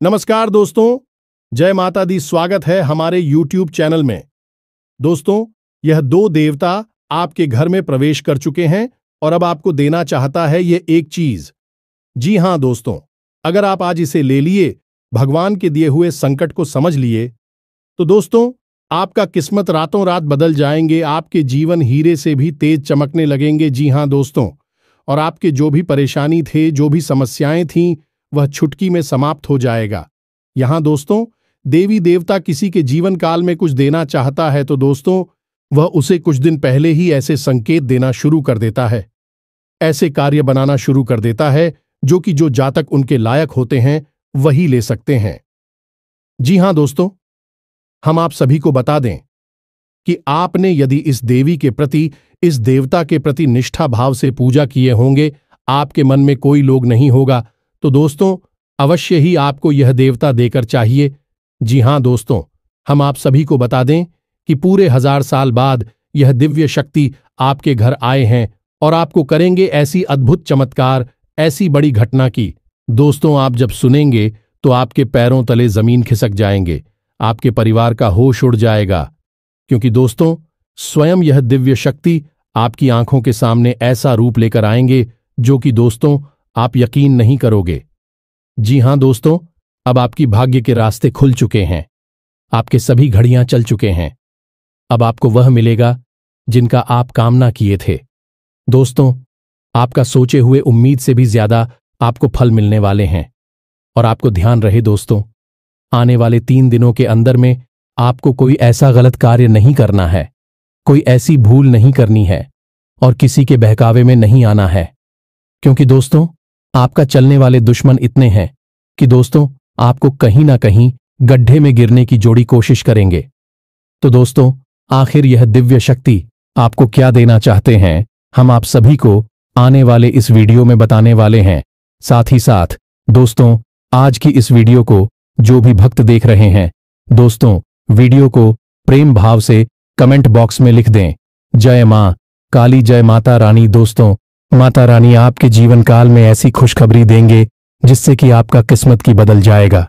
नमस्कार दोस्तों, जय माता दी। स्वागत है हमारे YouTube चैनल में। दोस्तों, यह दो देवता आपके घर में प्रवेश कर चुके हैं और अब आपको देना चाहता है ये एक चीज। जी हां दोस्तों, अगर आप आज इसे ले लिए, भगवान के दिए हुए संकट को समझ लिए, तो दोस्तों आपका किस्मत रातों रात बदल जाएंगे। आपके जीवन हीरे से भी तेज चमकने लगेंगे। जी हां दोस्तों, और आपके जो भी परेशानी थे, जो भी समस्याएं थीं, वह चुटकी में समाप्त हो जाएगा। यहां दोस्तों देवी देवता किसी के जीवन काल में कुछ देना चाहता है तो दोस्तों वह उसे कुछ दिन पहले ही ऐसे संकेत देना शुरू कर देता है, ऐसे कार्य बनाना शुरू कर देता है जो जातक उनके लायक होते हैं वही ले सकते हैं। जी हां दोस्तों, हम आप सभी को बता दें कि आपने यदि इस देवी के प्रति, इस देवता के प्रति निष्ठा भाव से पूजा किए होंगे, आपके मन में कोई लोग नहीं होगा, तो दोस्तों अवश्य ही आपको यह देवता देकर चाहिए। जी हां दोस्तों, हम आप सभी को बता दें कि पूरे 1000 साल बाद यह दिव्य शक्ति आपके घर आए हैं और आपको करेंगे ऐसी अद्भुत चमत्कार, ऐसी बड़ी घटना की दोस्तों आप जब सुनेंगे तो आपके पैरों तले जमीन खिसक जाएंगे, आपके परिवार का होश उड़ जाएगा। क्योंकि दोस्तों स्वयं यह दिव्य शक्ति आपकी आंखों के सामने ऐसा रूप लेकर आएंगे जो कि दोस्तों आप यकीन नहीं करोगे। जी हां दोस्तों, अब आपकी भाग्य के रास्ते खुल चुके हैं, आपके सभी घड़ियां चल चुके हैं। अब आपको वह मिलेगा जिनका आप कामना किए थे। दोस्तों आपका सोचे हुए उम्मीद से भी ज्यादा आपको फल मिलने वाले हैं। और आपको ध्यान रहे दोस्तों, आने वाले 3 दिनों के अंदर में आपको कोई ऐसा गलत कार्य नहीं करना है, कोई ऐसी भूल नहीं करनी है और किसी के बहकावे में नहीं आना है। क्योंकि दोस्तों आपका चलने वाले दुश्मन इतने हैं कि दोस्तों आपको कहीं ना कहीं गड्ढे में गिरने की जोड़ी कोशिश करेंगे। तो दोस्तों आखिर यह दिव्य शक्ति आपको क्या देना चाहते हैं, हम आप सभी को आने वाले इस वीडियो में बताने वाले हैं। साथ ही साथ दोस्तों आज की इस वीडियो को जो भी भक्त देख रहे हैं, दोस्तों वीडियो को प्रेम भाव से कमेंट बॉक्स में लिख दें, जय मां काली, जय माता रानी। दोस्तों माता रानी आपके जीवन काल में ऐसी खुशखबरी देंगे जिससे कि आपका किस्मत की बदल जाएगा।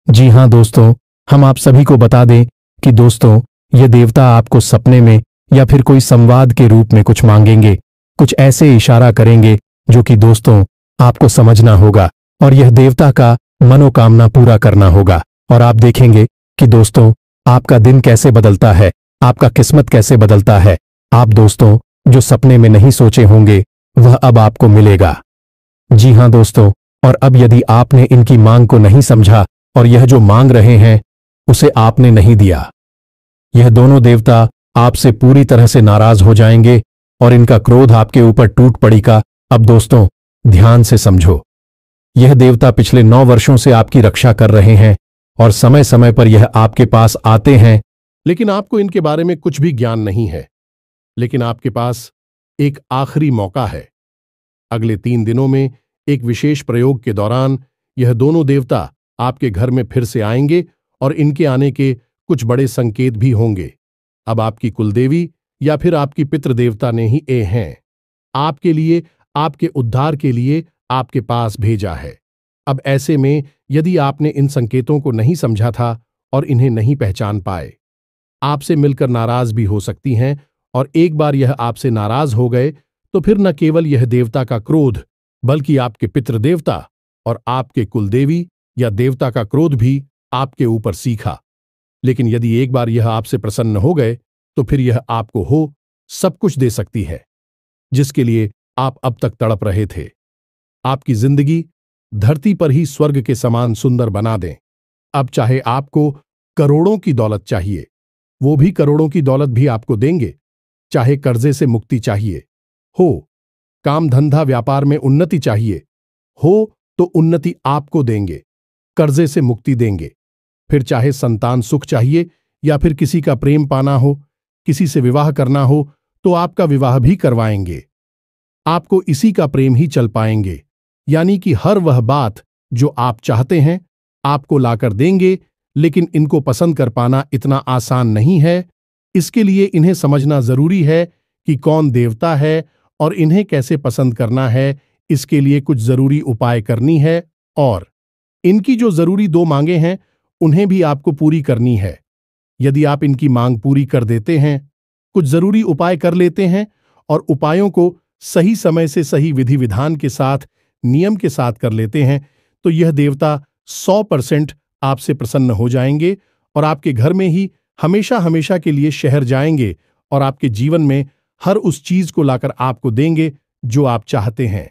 जी हां दोस्तों, हम आप सभी को बता दें कि दोस्तों ये देवता आपको सपने में या फिर कोई संवाद के रूप में कुछ मांगेंगे, कुछ ऐसे इशारा करेंगे जो कि दोस्तों आपको समझना होगा और यह देवता का मनोकामना पूरा करना होगा। और आप देखेंगे कि दोस्तों आपका दिन कैसे बदलता है, आपका किस्मत कैसे बदलता है। आप दोस्तों जो सपने में नहीं सोचे होंगे वह अब आपको मिलेगा। जी हां दोस्तों, और अब यदि आपने इनकी मांग को नहीं समझा और यह जो मांग रहे हैं उसे आपने नहीं दिया, यह दोनों देवता आपसे पूरी तरह से नाराज हो जाएंगे और इनका क्रोध आपके ऊपर टूट पड़ेगा। अब दोस्तों ध्यान से समझो, यह देवता पिछले 9 वर्षों से आपकी रक्षा कर रहे हैं और समय समय पर यह आपके पास आते हैं, लेकिन आपको इनके बारे में कुछ भी ज्ञान नहीं है। लेकिन आपके पास एक आखिरी मौका है। अगले 3 दिनों में एक विशेष प्रयोग के दौरान यह दोनों देवता आपके घर में फिर से आएंगे और इनके आने के कुछ बड़े संकेत भी होंगे। अब आपकी कुलदेवी या फिर आपकी पितृदेवता ने ही हैं आपके लिए, आपके उद्धार के लिए आपके पास भेजा है। अब ऐसे में यदि आपने इन संकेतों को नहीं समझा था और इन्हें नहीं पहचान पाए, आपसे मिलकर नाराज भी हो सकती हैं। और एक बार यह आपसे नाराज हो गए तो फिर न केवल यह देवता का क्रोध, बल्कि आपके पितृदेवता और आपके कुलदेवी या देवता का क्रोध भी आपके ऊपर सीखा। लेकिन यदि एक बार यह आपसे प्रसन्न हो गए तो फिर यह आपको सब कुछ दे सकती है जिसके लिए आप अब तक तड़प रहे थे। आपकी जिंदगी धरती पर ही स्वर्ग के समान सुंदर बना दें। अब चाहे आपको करोड़ों की दौलत चाहिए, वो भी करोड़ों की दौलत भी आपको देंगे। चाहे कर्जे से मुक्ति चाहिए हो, काम धंधा व्यापार में उन्नति चाहिए हो, तो उन्नति आपको देंगे, कर्जे से मुक्ति देंगे। फिर चाहे संतान सुख चाहिए या फिर किसी का प्रेम पाना हो, किसी से विवाह करना हो, तो आपका विवाह भी करवाएंगे। आपको इसी का प्रेम ही चल पाएंगे, यानी कि हर वह बात जो आप चाहते हैं आपको लाकर देंगे। लेकिन इनको पसंद कर पाना इतना आसान नहीं है। इसके लिए इन्हें समझना जरूरी है कि कौन देवता है और इन्हें कैसे पसंद करना है। इसके लिए कुछ जरूरी उपाय करनी है और इनकी जो जरूरी 2 मांगे हैं उन्हें भी आपको पूरी करनी है। यदि आप इनकी मांग पूरी कर देते हैं, कुछ जरूरी उपाय कर लेते हैं और उपायों को सही समय से सही विधि विधान के साथ, नियम के साथ कर लेते हैं, तो यह देवता 100% आपसे प्रसन्न हो जाएंगे और आपके घर में ही हमेशा हमेशा के लिए शहर जाएंगे और आपके जीवन में हर उस चीज को लाकर आपको देंगे जो आप चाहते हैं।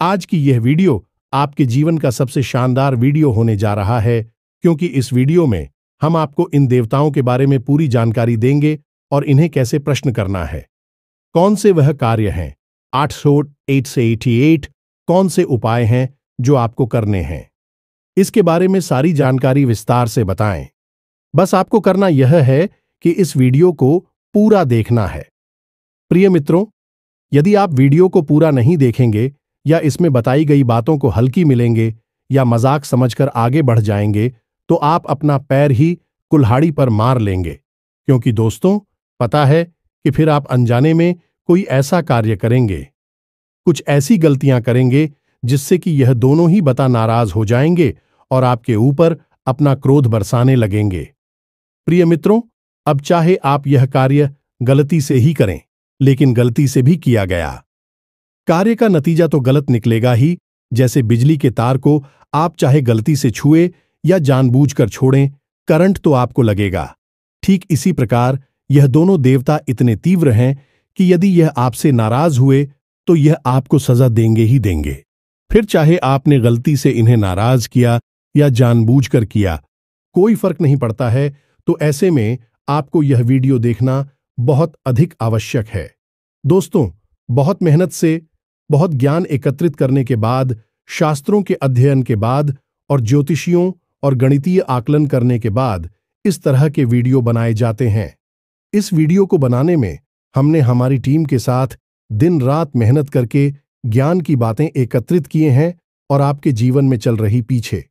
आज की यह वीडियो आपके जीवन का सबसे शानदार वीडियो होने जा रहा है, क्योंकि इस वीडियो में हम आपको इन देवताओं के बारे में पूरी जानकारी देंगे और इन्हें कैसे प्रश्न करना है, कौन से वह कार्य हैं, 8 से 88 कौन से उपाय हैं जो आपको करने हैं, इसके बारे में सारी जानकारी विस्तार से बताएं। बस आपको करना यह है कि इस वीडियो को पूरा देखना है। प्रिय मित्रों, यदि आप वीडियो को पूरा नहीं देखेंगे या इसमें बताई गई बातों को हल्की मिलेंगे या मजाक समझकर आगे बढ़ जाएंगे, तो आप अपना पैर ही कुल्हाड़ी पर मार लेंगे, क्योंकि दोस्तों पता है कि फिर आप अनजाने में कोई ऐसा कार्य करेंगे, कुछ ऐसी गलतियां करेंगे जिससे कि यह दोनों ही बता नाराज हो जाएंगे और आपके ऊपर अपना क्रोध बरसाने लगेंगे। प्रिय मित्रों, अब चाहे आप यह कार्य गलती से ही करें, लेकिन गलती से भी किया गया कार्य का नतीजा तो गलत निकलेगा ही। जैसे बिजली के तार को आप चाहे गलती से छुए या जानबूझकर छोड़ें, करंट तो आपको लगेगा। ठीक इसी प्रकार यह दोनों देवता इतने तीव्र हैं कि यदि यह आपसे नाराज हुए तो यह आपको सजा देंगे ही देंगे। फिर चाहे आपने गलती से इन्हें नाराज किया या जानबूझकर किया, कोई फर्क नहीं पड़ता है। तो ऐसे में आपको यह वीडियो देखना बहुत अधिक आवश्यक है। दोस्तों, बहुत मेहनत से, बहुत ज्ञान एकत्रित करने के बाद, शास्त्रों के अध्ययन के बाद और ज्योतिषियों और गणितीय आकलन करने के बाद इस तरह के वीडियो बनाए जाते हैं। इस वीडियो को बनाने में हमने हमारी टीम के साथ दिन रात मेहनत करके ज्ञान की बातें एकत्रित किए हैं और आपके जीवन में चल रही पीछे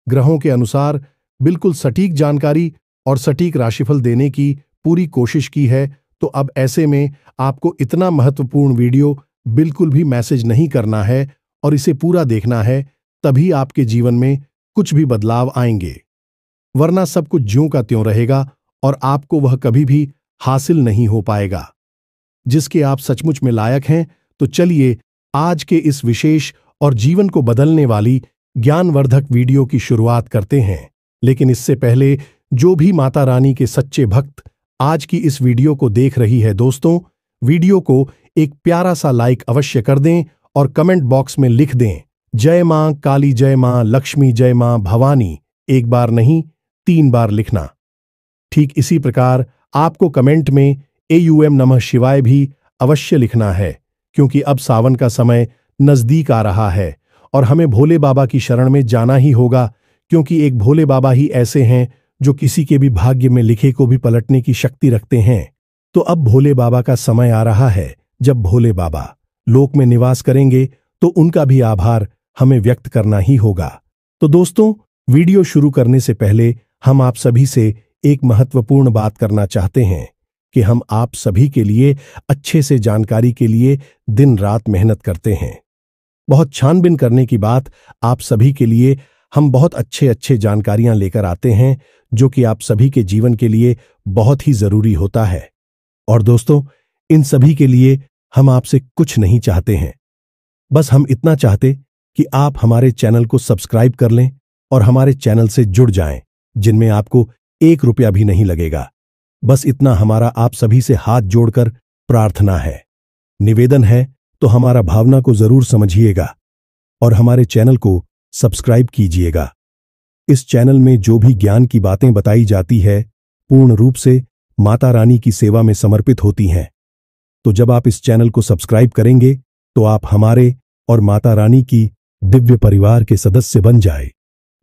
ग्रहों के अनुसार बिल्कुल सटीक जानकारी और सटीक राशिफल देने की पूरी कोशिश की है। तो अब ऐसे में आपको इतना महत्वपूर्ण वीडियो बिल्कुल भी मैसेज नहीं करना है और इसे पूरा देखना है, तभी आपके जीवन में कुछ भी बदलाव आएंगे, वरना सब कुछ ज्यों का त्यों रहेगा और आपको वह कभी भी हासिल नहीं हो पाएगा जिसके आप सचमुच में लायक हैं। तो चलिए आज के इस विशेष और जीवन को बदलने वाली ज्ञानवर्धक वीडियो की शुरुआत करते हैं। लेकिन इससे पहले जो भी माता रानी के सच्चे भक्त आज की इस वीडियो को देख रही है, दोस्तों वीडियो को एक प्यारा सा लाइक अवश्य कर दें और कमेंट बॉक्स में लिख दें, जय मां काली, जय मां लक्ष्मी, जय मां भवानी। एक बार नहीं, 3 बार लिखना। ठीक इसी प्रकार आपको कमेंट में एयूएम नमः शिवाय भी अवश्य लिखना है, क्योंकि अब सावन का समय नजदीक आ रहा है और हमें भोले बाबा की शरण में जाना ही होगा, क्योंकि एक भोले बाबा ही ऐसे हैं जो किसी के भी भाग्य में लिखे को भी पलटने की शक्ति रखते हैं। तो अब भोले बाबा का समय आ रहा है जब भोले बाबा लोक में निवास करेंगे, तो उनका भी आभार हमें व्यक्त करना ही होगा। तो दोस्तों, वीडियो शुरू करने से पहले हम आप सभी से एक महत्वपूर्ण बात करना चाहते हैं कि हम आप सभी के लिए अच्छे से जानकारी के लिए दिन रात मेहनत करते हैं। बहुत छानबीन करने की बात, आप सभी के लिए हम बहुत अच्छे जानकारियां लेकर आते हैं जो कि आप सभी के जीवन के लिए बहुत ही जरूरी होता है। और दोस्तों, इन सभी के लिए हम आपसे कुछ नहीं चाहते हैं, बस हम इतना चाहते कि आप हमारे चैनल को सब्सक्राइब कर लें और हमारे चैनल से जुड़ जाएं, जिनमें आपको 1 रुपया भी नहीं लगेगा। बस इतना हमारा आप सभी से हाथ जोड़कर प्रार्थना है, निवेदन है। तो हमारा भावना को जरूर समझिएगा और हमारे चैनल को सब्सक्राइब कीजिएगा। इस चैनल में जो भी ज्ञान की बातें बताई जाती है पूर्ण रूप से माता रानी की सेवा में समर्पित होती हैं। तो जब आप इस चैनल को सब्सक्राइब करेंगे तो आप हमारे और माता रानी की दिव्य परिवार के सदस्य बन जाए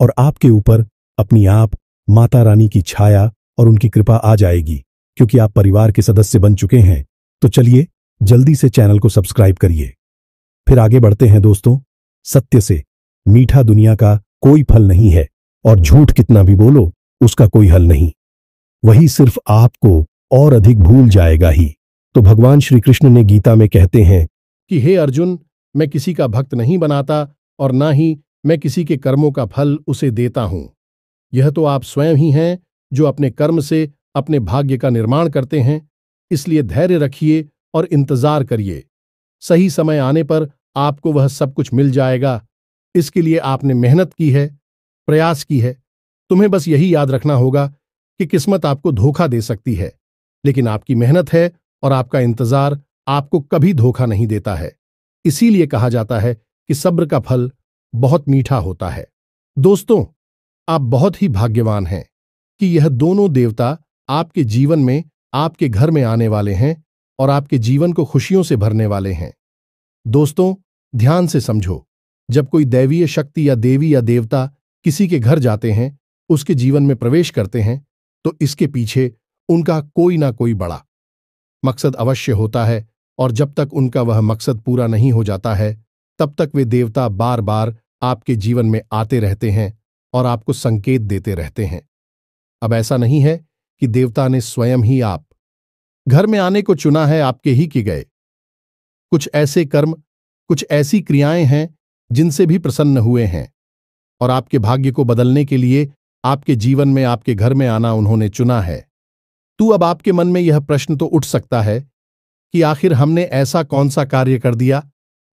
और आपके ऊपर अपनी आप माता रानी की छाया और उनकी कृपा आ जाएगी, क्योंकि आप परिवार के सदस्य बन चुके हैं। तो चलिए जल्दी से चैनल को सब्सक्राइब करिए। फिर आगे बढ़ते हैं दोस्तों। सत्य से मीठा दुनिया का कोई फल नहीं है और झूठ कितना भी बोलो उसका कोई हल नहीं, वही सिर्फ आपको और अधिक भूल जाएगा ही। तो भगवान श्री कृष्ण ने गीता में कहते हैं कि हे अर्जुन, मैं किसी का भक्त नहीं बनाता और ना ही मैं किसी के कर्मों का फल उसे देता हूं। यह तो आप स्वयं ही हैं जो अपने कर्म से अपने भाग्य का निर्माण करते हैं। इसलिए धैर्य रखिए और इंतजार करिए। सही समय आने पर आपको वह सब कुछ मिल जाएगा। इसके लिए आपने मेहनत की है, प्रयास की है। तुम्हें बस यही याद रखना होगा कि किस्मत आपको धोखा दे सकती है, लेकिन आपकी मेहनत है और आपका इंतजार आपको कभी धोखा नहीं देता है। इसीलिए कहा जाता है कि सब्र का फल बहुत मीठा होता है। दोस्तों, आप बहुत ही भाग्यवान हैं कि यह दोनों देवता आपके जीवन में, आपके घर में आने वाले हैं और आपके जीवन को खुशियों से भरने वाले हैं। दोस्तों, ध्यान से समझो, जब कोई दैवीय शक्ति या देवी या देवता किसी के घर जाते हैं, उसके जीवन में प्रवेश करते हैं, तो इसके पीछे उनका कोई ना कोई बड़ा मकसद अवश्य होता है। और जब तक उनका वह मकसद पूरा नहीं हो जाता है, तब तक वे देवता बार बार आपके जीवन में आते रहते हैं और आपको संकेत देते रहते हैं। अब ऐसा नहीं है कि देवता ने स्वयं ही आप घर में आने को चुना है, आपके ही कि गए। कुछ ऐसे कर्म, कुछ ऐसी क्रियाएं हैं जिनसे भी प्रसन्न हुए हैं और आपके भाग्य को बदलने के लिए आपके जीवन में, आपके घर में आना उन्होंने चुना है। तो अब आपके मन में यह प्रश्न तो उठ सकता है कि आखिर हमने ऐसा कौन सा कार्य कर दिया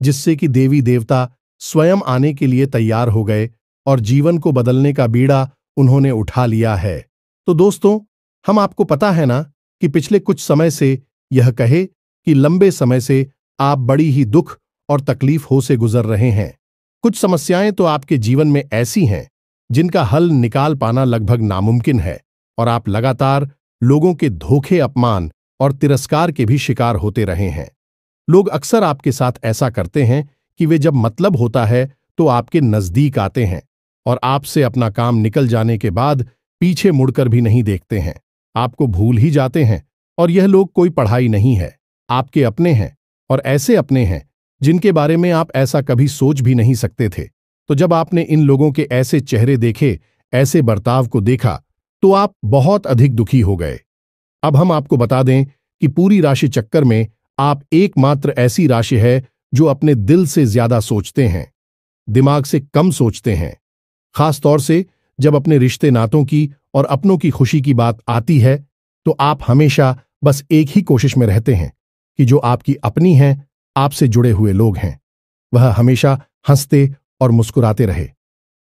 जिससे कि देवी देवता स्वयं आने के लिए तैयार हो गए और जीवन को बदलने का बीड़ा उन्होंने उठा लिया है। तो दोस्तों, हम आपको पता है ना कि पिछले कुछ समय से, यह कहे कि लंबे समय से आप बड़ी ही दुख और तकलीफों से गुजर रहे हैं। कुछ समस्याएं तो आपके जीवन में ऐसी हैं जिनका हल निकाल पाना लगभग नामुमकिन है और आप लगातार लोगों के धोखे, अपमान और तिरस्कार के भी शिकार होते रहे हैं। लोग अक्सर आपके साथ ऐसा करते हैं कि वे जब मतलब होता है तो आपके नजदीक आते हैं और आपसे अपना काम निकल जाने के बाद पीछे मुड़कर भी नहीं देखते हैं, आपको भूल ही जाते हैं। और यह लोग कोई पढ़ाई नहीं है, आपके अपने हैं और ऐसे अपने हैं जिनके बारे में आप ऐसा कभी सोच भी नहीं सकते थे। तो जब आपने इन लोगों के ऐसे चेहरे देखे, ऐसे बर्ताव को देखा, तो आप बहुत अधिक दुखी हो गए। अब हम आपको बता दें कि पूरी राशि चक्कर में आप एकमात्र ऐसी राशि है जो अपने दिल से ज्यादा सोचते हैं, दिमाग से कम सोचते हैं। खास तौर से जब अपने रिश्ते नातों की और अपनों की खुशी की बात आती है, तो आप हमेशा बस एक ही कोशिश में रहते हैं कि जो आपकी अपनी हैं, आपसे जुड़े हुए लोग हैं, वह हमेशा हंसते और मुस्कुराते रहे।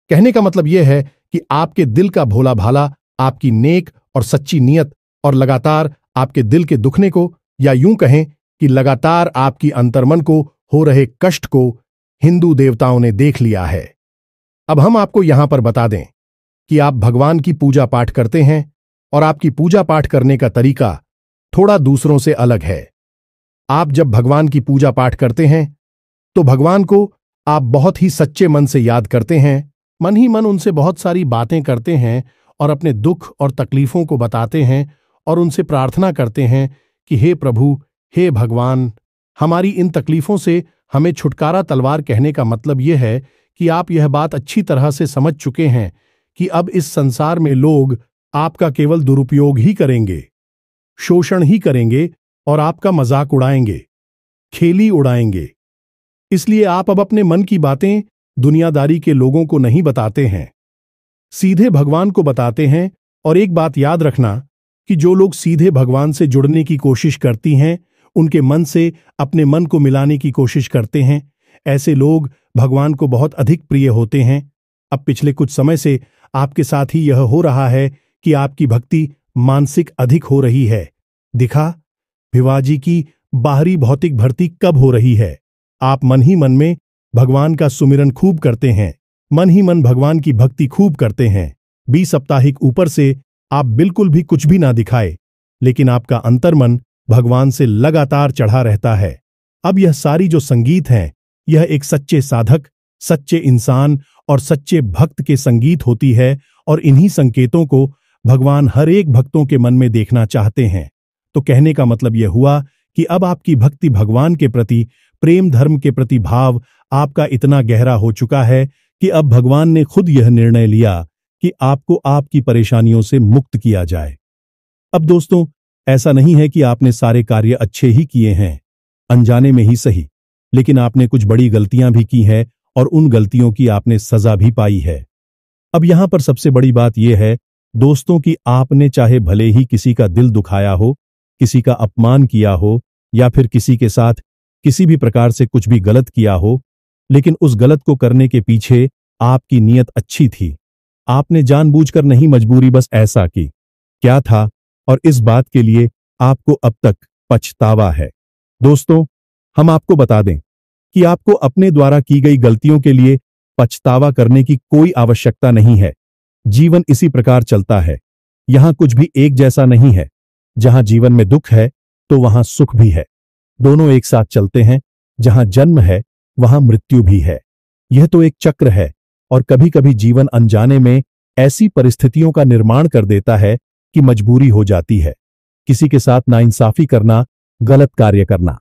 कहने का मतलब यह है कि आपके दिल का भोला भाला, आपकी नेक और सच्ची नीयत और लगातार आपके दिल के दुखने को, या यूं कहें कि लगातार आपकी अंतर्मन को हो रहे कष्ट को हिंदू देवताओं ने देख लिया है। अब हम आपको यहां पर बता दें कि आप भगवान की पूजा पाठ करते हैं और आपकी पूजा पाठ करने का तरीका थोड़ा दूसरों से अलग है। आप जब भगवान की पूजा पाठ करते हैं तो भगवान को आप बहुत ही सच्चे मन से याद करते हैं, मन ही मन उनसे बहुत सारी बातें करते हैं और अपने दुख और तकलीफों को बताते हैं और उनसे प्रार्थना करते हैं कि हे प्रभु, हे भगवान, हमारी इन तकलीफों से हमें छुटकारा तलवार। कहने का मतलब यह है कि आप यह बात अच्छी तरह से समझ चुके हैं कि अब इस संसार में लोग आपका केवल दुरुपयोग ही करेंगे, शोषण ही करेंगे और आपका मजाक उड़ाएंगे, खेली उड़ाएंगे। इसलिए आप अब अपने मन की बातें दुनियादारी के लोगों को नहीं बताते हैं, सीधे भगवान को बताते हैं। और एक बात याद रखना कि जो लोग सीधे भगवान से जुड़ने की कोशिश करती हैं, उनके मन से अपने मन को मिलाने की कोशिश करते हैं, ऐसे लोग भगवान को बहुत अधिक प्रिय होते हैं। अब पिछले कुछ समय से आपके साथ ही यह हो रहा है कि आपकी भक्ति मानसिक अधिक हो रही है। दिखा भिवाजी की बाहरी भौतिक भर्ती कब हो रही है। आप मन ही मन में भगवान का सुमिरन खूब करते हैं, मन ही मन भगवान की भक्ति खूब करते हैं। 20 साप्ताहिक ऊपर से आप बिल्कुल भी कुछ भी ना दिखाए, लेकिन आपका अंतर्मन भगवान से लगातार चढ़ा रहता है। अब यह सारी जो संगीत हैं, यह एक सच्चे साधक, सच्चे इंसान और सच्चे भक्त के संगीत होती है और इन्हीं संकेतों को भगवान हर एक भक्तों के मन में देखना चाहते हैं। तो कहने का मतलब यह हुआ कि अब आपकी भक्ति भगवान के प्रति, प्रेम धर्म के प्रति भाव आपका इतना गहरा हो चुका है कि अब भगवान ने खुद यह निर्णय लिया कि आपको आपकी परेशानियों से मुक्त किया जाए। अब दोस्तों, ऐसा नहीं है कि आपने सारे कार्य अच्छे ही किए हैं, अनजाने में ही सही, लेकिन आपने कुछ बड़ी गलतियां भी की हैं और उन गलतियों की आपने सजा भी पाई है। अब यहां पर सबसे बड़ी बात यह है दोस्तों कि आपने चाहे भले ही किसी का दिल दुखाया हो, किसी का अपमान किया हो या फिर किसी के साथ किसी भी प्रकार से कुछ भी गलत किया हो, लेकिन उस गलत को करने के पीछे आपकी नीयत अच्छी थी। आपने जानबूझकर नहीं, मजबूरी बस ऐसा की। क्या था और इस बात के लिए आपको अब तक पछतावा है। दोस्तों, हम आपको बता दें कि आपको अपने द्वारा की गई गलतियों के लिए पछतावा करने की कोई आवश्यकता नहीं है। जीवन इसी प्रकार चलता है। यहां कुछ भी एक जैसा नहीं है। जहां जीवन में दुख है तो वहां सुख भी है। दोनों एक साथ चलते हैं। जहां जन्म है वहां मृत्यु भी है। यह तो एक चक्र है और कभी कभी जीवन अनजाने में ऐसी परिस्थितियों का निर्माण कर देता है कि मजबूरी हो जाती है किसी के साथ नाइंसाफी करना, गलत कार्य करना।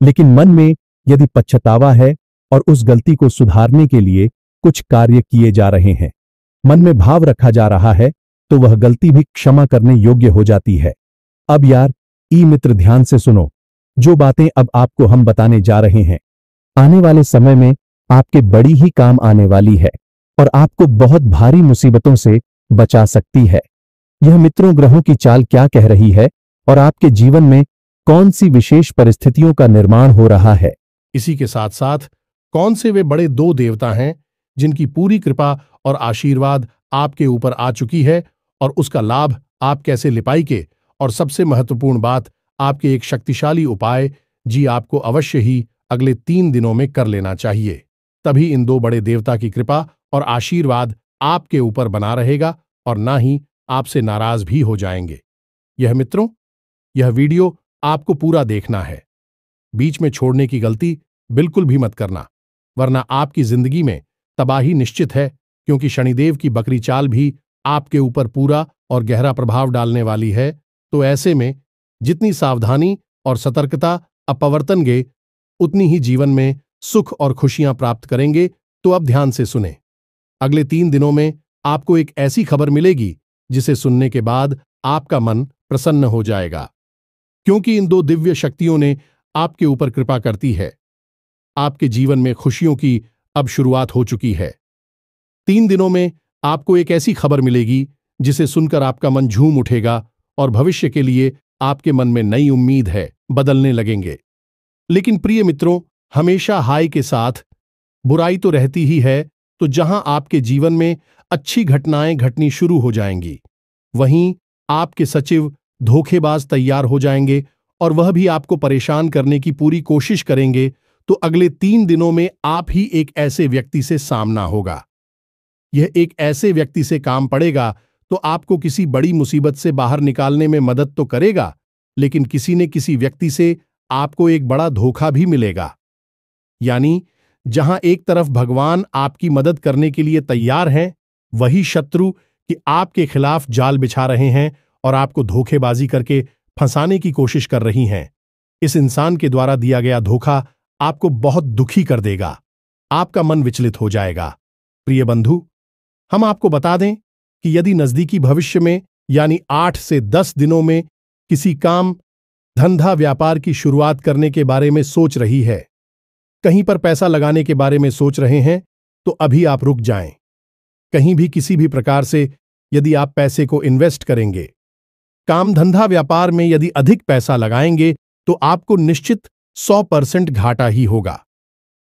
लेकिन मन में यदि पछतावा है और उस गलती को सुधारने के लिए कुछ कार्य किए जा रहे हैं, मन में भाव रखा जा रहा है, तो वह गलती भी क्षमा करने योग्य हो जाती है। अब यार ई मित्र, ध्यान से सुनो। जो बातें अब आपको हम बताने जा रहे हैं आने वाले समय में आपके बड़ी ही काम आने वाली है और आपको बहुत भारी मुसीबतों से बचा सकती है। यह मित्रों ग्रहों की चाल क्या कह रही है और आपके जीवन में कौन सी विशेष परिस्थितियों का निर्माण हो रहा है। इसी के साथ साथ कौन से वे बड़े दो देवता हैं जिनकी पूरी कृपा और आशीर्वाद आपके ऊपर आ चुकी है और उसका लाभ आप कैसे ले पाएंगे, और सबसे महत्वपूर्ण बात, आपके एक शक्तिशाली उपाय जी आपको अवश्य ही अगले 3 दिनों में कर लेना चाहिए। तभी इन दो बड़े देवता की कृपा और आशीर्वाद आपके ऊपर बना रहेगा और ना ही आपसे नाराज भी हो जाएंगे। यह वीडियो आपको पूरा देखना है। बीच में छोड़ने की गलती बिल्कुल भी मत करना, वरना आपकी जिंदगी में तबाही निश्चित है, क्योंकि शनिदेव की बकरी चाल भी आपके ऊपर पूरा और गहरा प्रभाव डालने वाली है। तो ऐसे में जितनी सावधानी और सतर्कता आप बरतेंगे, उतनी ही जीवन में सुख और खुशियां प्राप्त करेंगे। तो अब ध्यान से सुने। अगले 3 दिनों में आपको एक ऐसी खबर मिलेगी जिसे सुनने के बाद आपका मन प्रसन्न हो जाएगा, क्योंकि इन दो दिव्य शक्तियों ने आपके ऊपर कृपा करती है। आपके जीवन में खुशियों की अब शुरुआत हो चुकी है। 3 दिनों में आपको एक ऐसी खबर मिलेगी जिसे सुनकर आपका मन झूम उठेगा और भविष्य के लिए आपके मन में नई उम्मीद है बदलने लगेंगे। लेकिन प्रिय मित्रों, हमेशा हाय के साथ बुराई तो रहती ही है। तो जहां आपके जीवन में अच्छी घटनाएं घटनी शुरू हो जाएंगी, वहीं आपके सचिव धोखेबाज तैयार हो जाएंगे और वह भी आपको परेशान करने की पूरी कोशिश करेंगे। तो अगले 3 दिनों में आप ही एक ऐसे व्यक्ति से सामना होगा। यह एक ऐसे व्यक्ति से काम पड़ेगा तो आपको किसी बड़ी मुसीबत से बाहर निकालने में मदद तो करेगा, लेकिन किसी न किसी व्यक्ति से आपको एक बड़ा धोखा भी मिलेगा। यानी जहां एक तरफ भगवान आपकी मदद करने के लिए तैयार हैं, वही शत्रु कि आपके खिलाफ जाल बिछा रहे हैं और आपको धोखेबाजी करके फंसाने की कोशिश कर रही हैं। इस इंसान के द्वारा दिया गया धोखा आपको बहुत दुखी कर देगा। आपका मन विचलित हो जाएगा। प्रिय बंधु, हम आपको बता दें कि यदि नजदीकी भविष्य में यानी 8 से 10 दिनों में किसी काम, धंधा, व्यापार की शुरुआत करने के बारे में सोच रही है, कहीं पर पैसा लगाने के बारे में सोच रहे हैं, तो अभी आप रुक जाएं। कहीं भी किसी भी प्रकार से यदि आप पैसे को इन्वेस्ट करेंगे, काम, धंधा, व्यापार में यदि अधिक पैसा लगाएंगे, तो आपको निश्चित 100% घाटा ही होगा।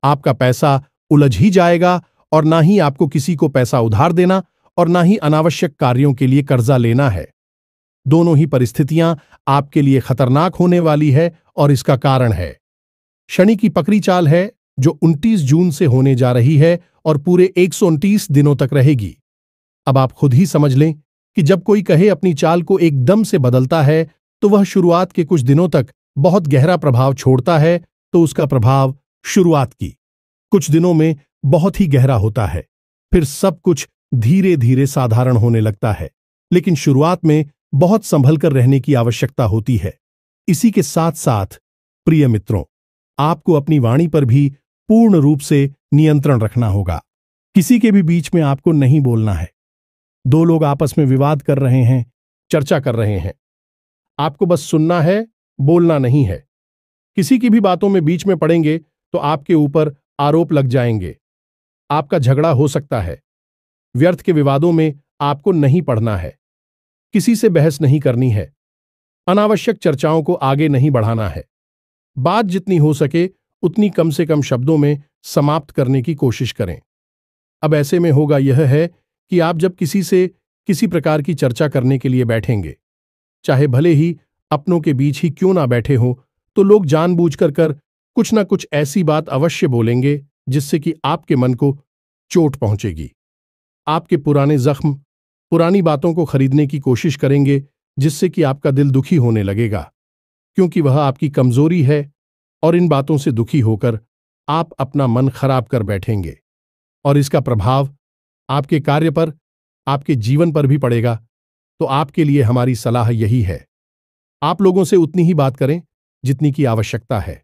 आपका पैसा उलझ ही जाएगा और ना ही आपको किसी को पैसा उधार देना और ना ही अनावश्यक कार्यों के लिए कर्जा लेना है। दोनों ही परिस्थितियां आपके लिए खतरनाक होने वाली है और इसका कारण है शनि की पकड़ी चाल है, जो 29 जून से होने जा रही है और पूरे 129 दिनों तक रहेगी। अब आप खुद ही समझ लें कि जब कोई कहे अपनी चाल को एकदम से बदलता है, तो वह शुरुआत के कुछ दिनों तक बहुत गहरा प्रभाव छोड़ता है। तो उसका प्रभाव शुरुआत की कुछ दिनों में बहुत ही गहरा होता है, फिर सब कुछ धीरे धीरे साधारण होने लगता है। लेकिन शुरुआत में बहुत संभल कर रहने की आवश्यकता होती है। इसी के साथ साथ प्रिय मित्रों, आपको अपनी वाणी पर भी पूर्ण रूप से नियंत्रण रखना होगा। किसी के भी बीच में आपको नहीं बोलना है। 2 लोग आपस में विवाद कर रहे हैं, चर्चा कर रहे हैं, आपको बस सुनना है, बोलना नहीं है। किसी की भी बातों में बीच में पड़ेंगे तो आपके ऊपर आरोप लग जाएंगे। आपका झगड़ा हो सकता है। व्यर्थ के विवादों में आपको नहीं पढ़ना है। किसी से बहस नहीं करनी है। अनावश्यक चर्चाओं को आगे नहीं बढ़ाना है। बात जितनी हो सके उतनी कम से कम शब्दों में समाप्त करने की कोशिश करें। अब ऐसे में होगा यह है कि आप जब किसी से किसी प्रकार की चर्चा करने के लिए बैठेंगे, चाहे भले ही अपनों के बीच ही क्यों ना बैठे हों, तो लोग जानबूझकर कुछ ना कुछ ऐसी बात अवश्य बोलेंगे जिससे कि आपके मन को चोट पहुंचेगी। आपके पुराने जख्म, पुरानी बातों को खरीदने की कोशिश करेंगे जिससे कि आपका दिल दुखी होने लगेगा, क्योंकि वह आपकी कमजोरी है और इन बातों से दुखी होकर आप अपना मन खराब कर बैठेंगे और इसका प्रभाव आपके कार्य पर, आपके जीवन पर भी पड़ेगा। तो आपके लिए हमारी सलाह यही है, आप लोगों से उतनी ही बात करें जितनी की आवश्यकता है।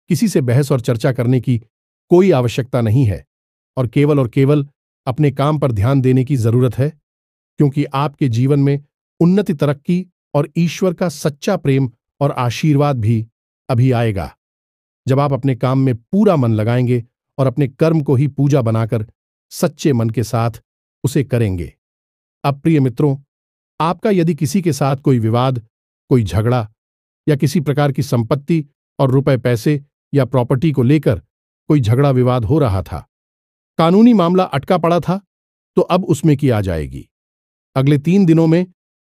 किसी से बहस और चर्चा करने की कोई आवश्यकता नहीं है और केवल अपने काम पर ध्यान देने की जरूरत है, क्योंकि आपके जीवन में उन्नति, तरक्की और ईश्वर का सच्चा प्रेम और आशीर्वाद भी अभी आएगा जब आप अपने काम में पूरा मन लगाएंगे और अपने कर्म को ही पूजा बनाकर सच्चे मन के साथ उसे करेंगे। अब प्रिय मित्रों, आपका यदि किसी के साथ कोई विवाद, कोई झगड़ा या किसी प्रकार की संपत्ति और रुपए पैसे या प्रॉपर्टी को लेकर कोई झगड़ा विवाद हो रहा था, कानूनी मामला अटका पड़ा था, तो अब उसमें की आ जाएगी। अगले 3 दिनों में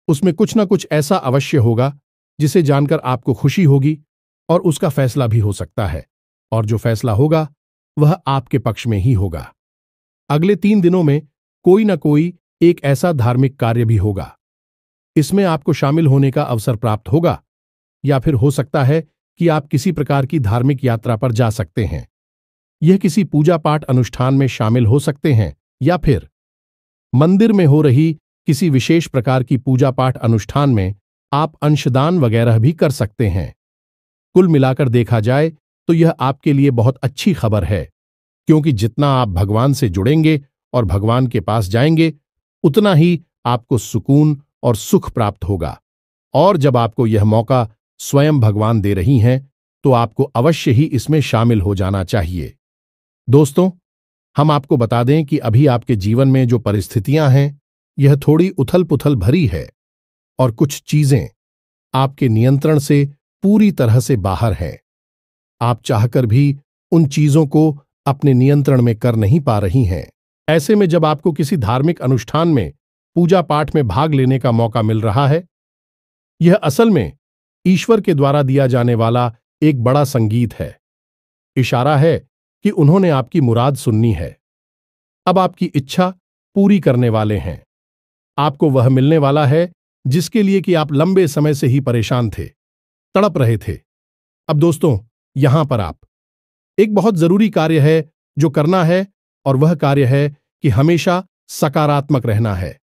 उसमें कुछ ना कुछ ऐसा अवश्य होगा जिसे जानकर आपको खुशी होगी और उसका फैसला भी हो सकता है, और जो फैसला होगा वह आपके पक्ष में ही होगा। अगले 3 दिनों में कोई ना कोई एक ऐसा धार्मिक कार्य भी होगा। इसमें आपको शामिल होने का अवसर प्राप्त होगा, या फिर हो सकता है कि आप किसी प्रकार की धार्मिक यात्रा पर जा सकते हैं। यह किसी पूजा पाठ अनुष्ठान में शामिल हो सकते हैं, या फिर मंदिर में हो रही किसी विशेष प्रकार की पूजा पाठ अनुष्ठान में आप अंशदान वगैरह भी कर सकते हैं। कुल मिलाकर देखा जाए तो यह आपके लिए बहुत अच्छी खबर है, क्योंकि जितना आप भगवान से जुड़ेंगे और भगवान के पास जाएंगे, उतना ही आपको सुकून और सुख प्राप्त होगा। और जब आपको यह मौका स्वयं भगवान दे रही हैं, तो आपको अवश्य ही इसमें शामिल हो जाना चाहिए। दोस्तों, हम आपको बता दें कि अभी आपके जीवन में जो परिस्थितियां हैं, यह थोड़ी उथल पुथल भरी है और कुछ चीजें आपके नियंत्रण से पूरी तरह से बाहर हैं। आप चाहकर भी उन चीजों को अपने नियंत्रण में कर नहीं पा रही हैं। ऐसे में जब आपको किसी धार्मिक अनुष्ठान में पूजा पाठ में भाग लेने का मौका मिल रहा है, यह असल में ईश्वर के द्वारा दिया जाने वाला एक बड़ा संगीत है। इशारा है कि उन्होंने आपकी मुराद सुननी है। अब आपकी इच्छा पूरी करने वाले हैं। आपको वह मिलने वाला है जिसके लिए कि आप लंबे समय से ही परेशान थे, तड़प रहे थे। अब दोस्तों, यहां पर आप एक बहुत जरूरी कार्य है जो करना है, और वह कार्य है कि हमेशा सकारात्मक रहना है।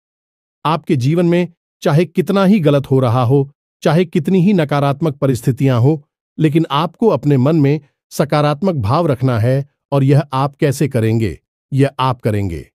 आपके जीवन में चाहे कितना ही गलत हो रहा हो, चाहे कितनी ही नकारात्मक परिस्थितियां हो, लेकिन आपको अपने मन में सकारात्मक भाव रखना है। और यह आप कैसे करेंगे? यह आप करेंगे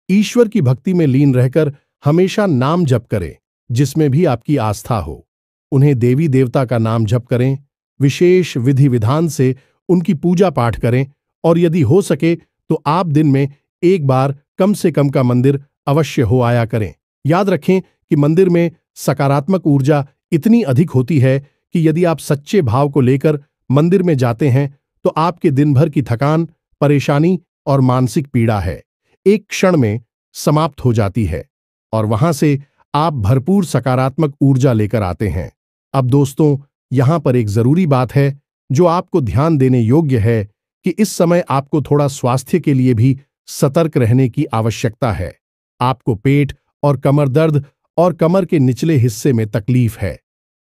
ईश्वर की भक्ति में लीन रहकर हमेशा नाम जप करें, जिसमें भी आपकी आस्था हो। उन्हें देवी देवता का नाम जप करें, विशेष विधि विधान से उनकी पूजा पाठ करें, और यदि हो सके तो आप दिन में एक बार कम से कम का मंदिर अवश्य हो आया करें। याद रखें कि मंदिर में सकारात्मक ऊर्जा इतनी अधिक होती है कि यदि आप सच्चे भाव को लेकर मंदिर में जाते हैं, तो आपके दिन भर की थकान, परेशानी और मानसिक पीड़ा है एक क्षण में समाप्त हो जाती है, और वहां से आप भरपूर सकारात्मक ऊर्जा लेकर आते हैं। अब दोस्तों, यहां पर एक जरूरी बात है जो आपको ध्यान देने योग्य है कि इस समय आपको थोड़ा स्वास्थ्य के लिए भी सतर्क रहने की आवश्यकता है। आपको पेट और कमर दर्द और कमर के निचले हिस्से में तकलीफ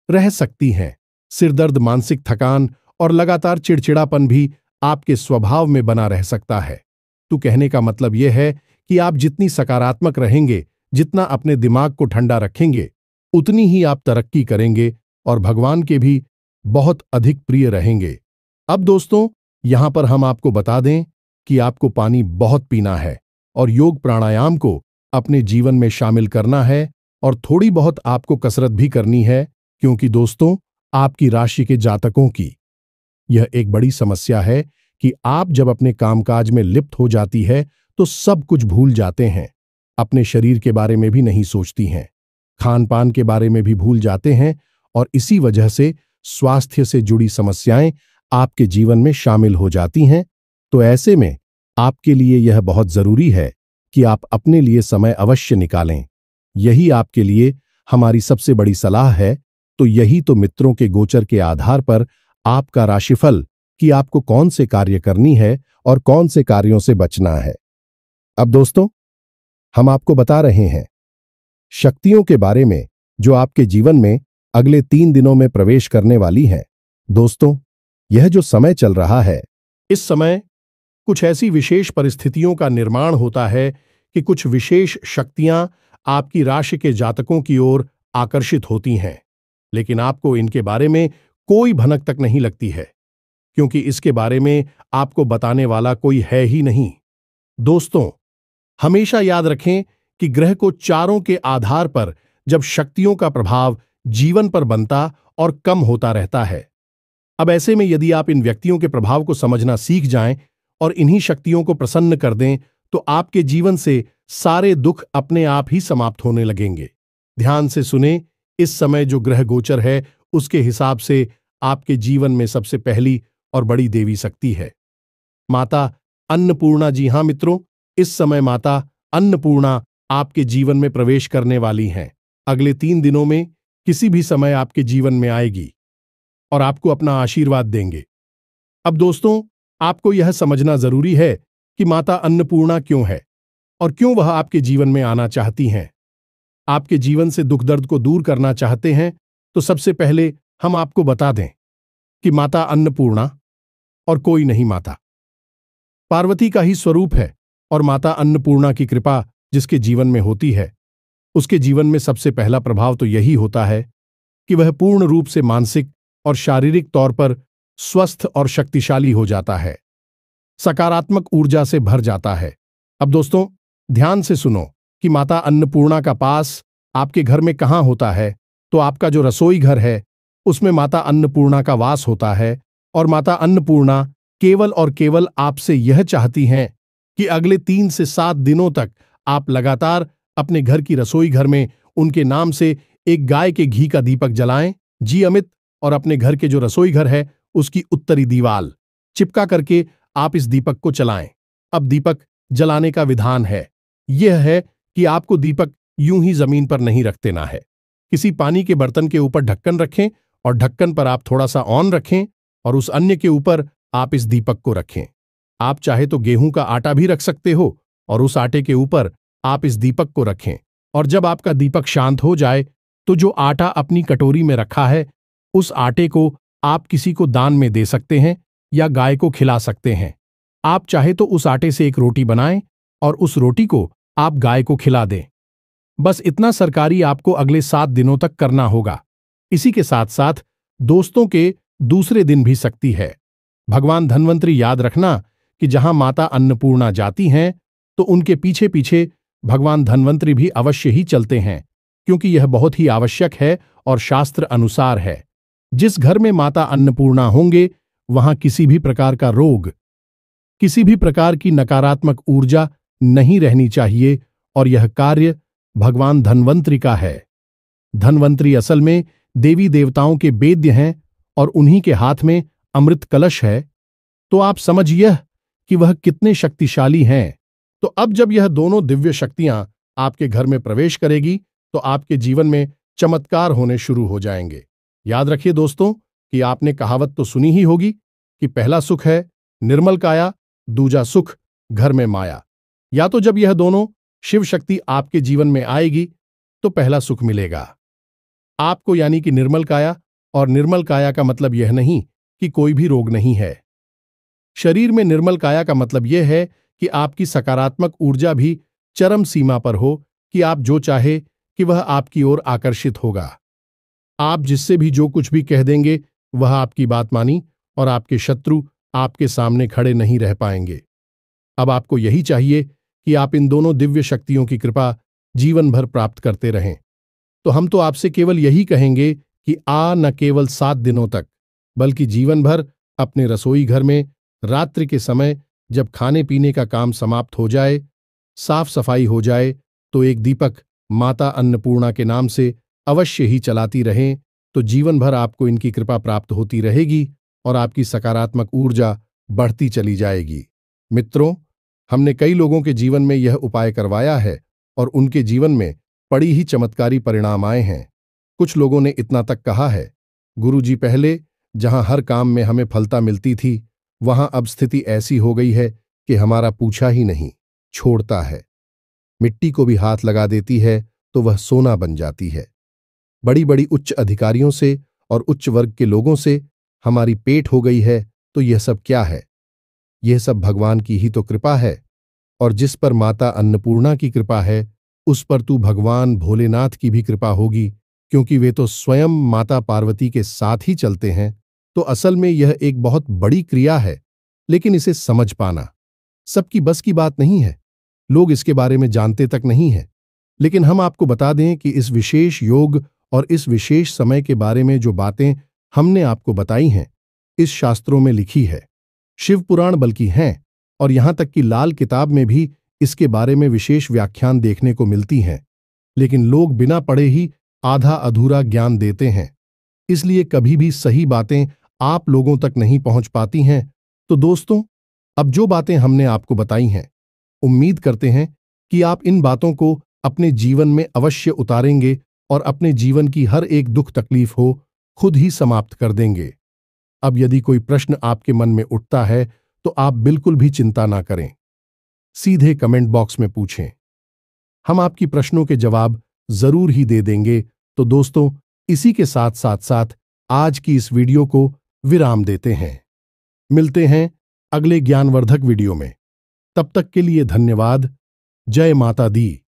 रह सकती है। सिरदर्द, मानसिक थकान और लगातार चिड़चिड़ापन भी आपके स्वभाव में बना रह सकता है। तो कहने का मतलब यह है कि आप जितनी सकारात्मक रहेंगे, जितना अपने दिमाग को ठंडा रखेंगे, उतनी ही आप तरक्की करेंगे और भगवान के भी बहुत अधिक प्रिय रहेंगे। अब दोस्तों, यहां पर हम आपको बता दें कि आपको पानी बहुत पीना है और योग प्राणायाम को अपने जीवन में शामिल करना है, और थोड़ी बहुत आपको कसरत भी करनी है, क्योंकि दोस्तों, आपकी राशि के जातकों की यह एक बड़ी समस्या है कि आप जब अपने कामकाज में लिप्त हो जाती है तो सब कुछ भूल जाते हैं। अपने शरीर के बारे में भी नहीं सोचती हैं, खान पान के बारे में भी भूल जाते हैं और इसी वजह से स्वास्थ्य से जुड़ी समस्याएं आपके जीवन में शामिल हो जाती हैं। तो ऐसे में आपके लिए यह बहुत जरूरी है कि आप अपने लिए समय अवश्य निकालें। यही आपके लिए हमारी सबसे बड़ी सलाह है। तो यही तो मित्रों के गोचर के आधार पर आपका राशिफल कि आपको कौन से कार्य करनी है और कौन से कार्यों से बचना है। अब दोस्तों, हम आपको बता रहे हैं शक्तियों के बारे में जो आपके जीवन में अगले 3 दिनों में प्रवेश करने वाली हैं। दोस्तों, यह जो समय चल रहा है, इस समय कुछ ऐसी विशेष परिस्थितियों का निर्माण होता है कि कुछ विशेष शक्तियां आपकी राशि के जातकों की ओर आकर्षित होती हैं, लेकिन आपको इनके बारे में कोई भनक तक नहीं लगती है, क्योंकि इसके बारे में आपको बताने वाला कोई है ही नहीं। दोस्तों, हमेशा याद रखें कि ग्रह को चारों के आधार पर जब शक्तियों का प्रभाव जीवन पर बनता और कम होता रहता है। अब ऐसे में यदि आप इन व्यक्तियों के प्रभाव को समझना सीख जाएं और इन्हीं शक्तियों को प्रसन्न कर दें तो आपके जीवन से सारे दुख अपने आप ही समाप्त होने लगेंगे। ध्यान से सुने, इस समय जो ग्रह गोचर है उसके हिसाब से आपके जीवन में सबसे पहली और बड़ी देवी शक्ति है माता अन्नपूर्णा। जी हां मित्रों, इस समय माता अन्नपूर्णा आपके जीवन में प्रवेश करने वाली हैं। अगले 3 दिनों में किसी भी समय आपके जीवन में आएगी और आपको अपना आशीर्वाद देंगे। अब दोस्तों, आपको यह समझना जरूरी है कि माता अन्नपूर्णा क्यों है और क्यों वह आपके जीवन में आना चाहती हैं। आपके जीवन से दुख दर्द को दूर करना चाहते हैं तो सबसे पहले हम आपको बता दें कि माता अन्नपूर्णा और कोई नहीं, माता पार्वती का ही स्वरूप है। और माता अन्नपूर्णा की कृपा जिसके जीवन में होती है उसके जीवन में सबसे पहला प्रभाव तो यही होता है कि वह पूर्ण रूप से मानसिक और शारीरिक तौर पर स्वस्थ और शक्तिशाली हो जाता है, सकारात्मक ऊर्जा से भर जाता है। अब दोस्तों, ध्यान से सुनो कि माता अन्नपूर्णा का पास आपके घर में कहाँ होता है। तो आपका जो रसोई घर है उसमें माता अन्नपूर्णा का वास होता है। और माता अन्नपूर्णा केवल और केवल आपसे यह चाहती हैं कि अगले 3 से 7 दिनों तक आप लगातार अपने घर की रसोई घर में उनके नाम से एक गाय के घी का दीपक जलाएं। जी अमित, और अपने घर के जो रसोई घर है उसकी उत्तरी दीवाल चिपका करके आप इस दीपक को चलाएं। अब दीपक जलाने का विधान है यह है कि आपको दीपक यूं ही जमीन पर नहीं रख देना है। किसी पानी के बर्तन के ऊपर ढक्कन रखें और ढक्कन पर आप थोड़ा सा ऑन रखें और उस अन्य के ऊपर आप इस दीपक को रखें। आप चाहे तो गेहूं का आटा भी रख सकते हो और उस आटे के ऊपर आप इस दीपक को रखें। और जब आपका दीपक शांत हो जाए तो जो आटा अपनी कटोरी में रखा है उस आटे को आप किसी को दान में दे सकते हैं या गाय को खिला सकते हैं। आप चाहे तो उस आटे से एक रोटी बनाएं और उस रोटी को आप गाय को खिला दें। बस इतना सरकारी आपको अगले 7 दिनों तक करना होगा। इसी के साथ साथ दोस्तों के दूसरे दिन भी शक्ति है। भगवान धन्वंतरी, याद रखना कि जहां माता अन्नपूर्णा जाती हैं तो उनके पीछे पीछे भगवान धन्वंतरी भी अवश्य ही चलते हैं, क्योंकि यह बहुत ही आवश्यक है और शास्त्र अनुसार है। जिस घर में माता अन्नपूर्णा होंगे वहां किसी भी प्रकार का रोग, किसी भी प्रकार की नकारात्मक ऊर्जा नहीं रहनी चाहिए। और यह कार्य भगवान धन्वंतरी का है। धन्वंतरी असल में देवी देवताओं के वेद्य हैं और उन्हीं के हाथ में अमृत कलश है। तो आप समझिए कि वह कितने शक्तिशाली हैं। तो अब जब यह दोनों दिव्य शक्तियां आपके घर में प्रवेश करेगी तो आपके जीवन में चमत्कार होने शुरू हो जाएंगे। याद रखिए दोस्तों कि आपने कहावत तो सुनी ही होगी कि पहला सुख है निर्मल काया, दूजा सुख घर में माया। या तो जब यह दोनों शिव शक्ति आपके जीवन में आएगी तो पहला सुख मिलेगा आपको, यानी कि निर्मल काया। और निर्मल काया का मतलब यह नहीं कि कोई भी रोग नहीं है। शरीर में निर्मल काया का मतलब यह है कि आपकी सकारात्मक ऊर्जा भी चरम सीमा पर हो कि आप जो चाहे कि वह आपकी ओर आकर्षित होगा। आप जिससे भी जो कुछ भी कह देंगे वह आपकी बात मानी और आपके शत्रु आपके सामने खड़े नहीं रह पाएंगे। अब आपको यही चाहिए कि आप इन दोनों दिव्य शक्तियों की कृपा जीवन भर प्राप्त करते रहें। तो हम तो आपसे केवल यही कहेंगे कि न केवल 7 दिनों तक बल्कि जीवन भर अपने रसोई घर में रात्रि के समय जब खाने पीने का काम समाप्त हो जाए, साफ सफाई हो जाए, तो एक दीपक माता अन्नपूर्णा के नाम से अवश्य ही चलाती रहें, तो जीवन भर आपको इनकी कृपा प्राप्त होती रहेगी और आपकी सकारात्मक ऊर्जा बढ़ती चली जाएगी। मित्रों, हमने कई लोगों के जीवन में यह उपाय करवाया है और उनके जीवन में बड़ी ही चमत्कारी परिणाम आए हैं। कुछ लोगों ने इतना तक कहा है, गुरुजी, पहले जहां हर काम में हमें फलता मिलती थी, वहां अब स्थिति ऐसी हो गई है कि हमारा पूछा ही नहीं छोड़ता है। मिट्टी को भी हाथ लगा देती है तो वह सोना बन जाती है। बड़ी बड़ी उच्च अधिकारियों से और उच्च वर्ग के लोगों से हमारी पेट हो गई है, तो यह सब क्या है? यह सब भगवान की ही तो कृपा है। और जिस पर माता अन्नपूर्णा की कृपा है, उस पर तू भगवान भोलेनाथ की भी कृपा होगी, क्योंकि वे तो स्वयं माता पार्वती के साथ ही चलते हैं। तो असल में यह एक बहुत बड़ी क्रिया है, लेकिन इसे समझ पाना सबकी बस की बात नहीं है। लोग इसके बारे में जानते तक नहीं है। लेकिन हम आपको बता दें कि इस विशेष योग और इस विशेष समय के बारे में जो बातें हमने आपको बताई हैं, इस शास्त्रों में लिखी है, शिव पुराण बल्कि हैं, और यहां तक कि लाल किताब में भी इसके बारे में विशेष व्याख्यान देखने को मिलती हैं। लेकिन लोग बिना पढ़े ही आधा अधूरा ज्ञान देते हैं, इसलिए कभी भी सही बातें आप लोगों तक नहीं पहुंच पाती हैं। तो दोस्तों, अब जो बातें हमने आपको बताई हैं, उम्मीद करते हैं कि आप इन बातों को अपने जीवन में अवश्य उतारेंगे और अपने जीवन की हर एक दुख तकलीफ हो खुद ही समाप्त कर देंगे। अब यदि कोई प्रश्न आपके मन में उठता है, तो आप बिल्कुल भी चिंता ना करें, सीधे कमेंट बॉक्स में पूछें, हम आपकी प्रश्नों के जवाब जरूर ही दे देंगे। तो दोस्तों, इसी के साथ साथ साथ आज की इस वीडियो को विराम देते हैं। मिलते हैं अगले ज्ञानवर्धक वीडियो में। तब तक के लिए धन्यवाद। जय माता दी।